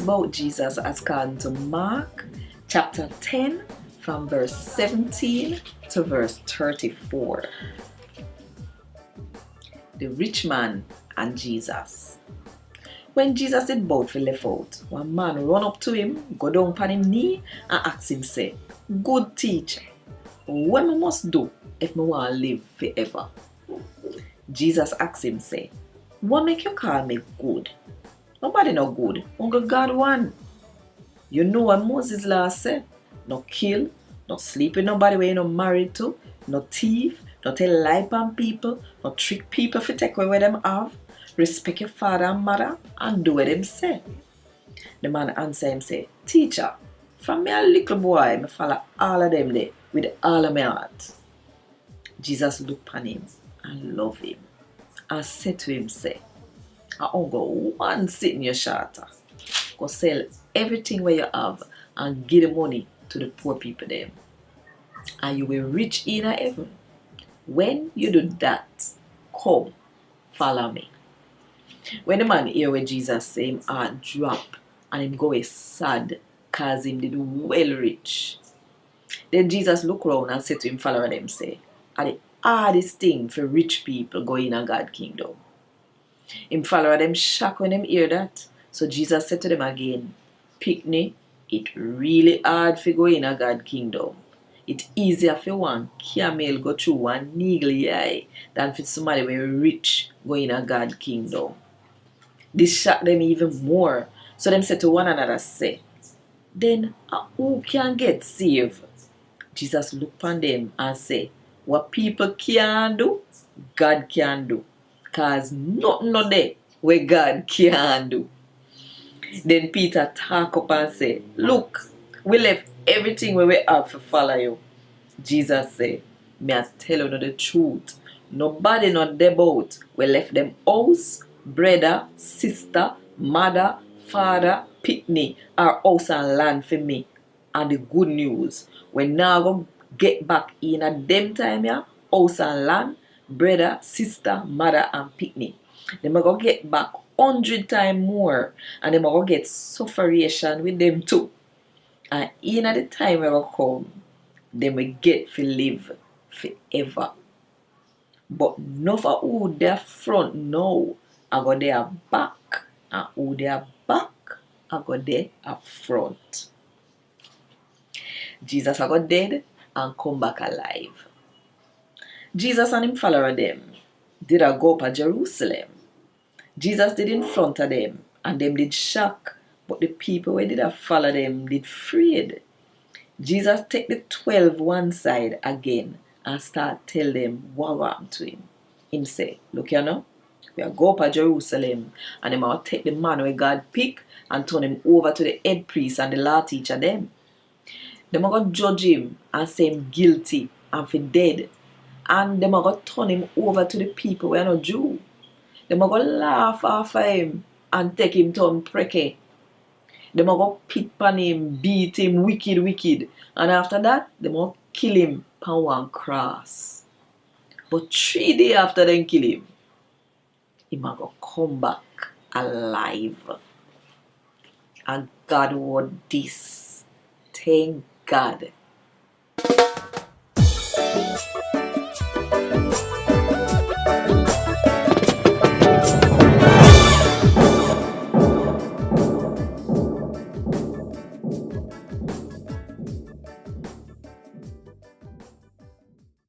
about Jesus as according to Mark chapter 10 from verse 17 to verse 34. The rich man and Jesus. When Jesus did bout for left out, one man run up to him, go down upon him knee and ask him say, "Good teacher, what I must do if I want to live forever?" Jesus asked him say, "What make you call me good? Nobody no good, only God one. You know what Moses law said? No kill, no sleep with nobody where you no married to, no thief, no tell lie upon people, no trick people for take away what them have. Respect your father and mother and do what them say." The man answer him say, "Teacher, from me a little boy, I follow all of them there with all of my heart." Jesus looked upon him and loved him and said to him, say, "I only got one sitting your shelter. Go sell everything where you have and give the money to the poor people them, and you will reach in heaven. When you do that, come, follow me." When the man hear what Jesus say, him heart drop and him go sad cause him did well rich. Then Jesus look around and said to him follower them say, "Are the hardest thing for rich people go in a God kingdom?" Him follower them shocked when them hear that. So Jesus said to them again, "Picnic, it really hard for go in a God kingdom. It easier for one camel go through one needle eye than for somebody very rich go in a God kingdom." This shocked them even more. So them said to one another, say, "Then who can get saved?" Jesus looked upon them and said, "What people can do, God can do. Cause nothing no there where God can do." Then Peter talk up and say, "Look, we left everything where we have to follow you." Jesus say, "Me I tell you the truth. Nobody not there boat we left them house, brother, sister, mother, father, picnic, or house and land for me. And the good news, we now go get back in at them time here, house and land, brother, sister, mother, and picnic. They may go get back 100 times more, and they may go get sufferation with them too. And in at the time we will come, they may get to live forever. But not for who they are front now, I go there back, and who they are back, I go there up front." Jesus I got dead and come back alive. Jesus and him follower them did a go up to Jerusalem. Jesus did in front of them and them did shock, but the people who did a follow them did afraid. Jesus take the 12 one side again and start tell them what happened to him. Him say, "Look you know, we are go up to Jerusalem and them will take the man where God pick and turn him over to the head priest and the law teacher them. Them are going to judge him and say him guilty and for dead. And them are going to turn him over to the people who are not Jew. Them are going to laugh after him and take him to Preke. Them are going to pit on him, beat him wicked. And after that, them are going to kill him on one cross. But 3 days after them kill him, he might go come back alive. And Gad Wod Dis. Thank God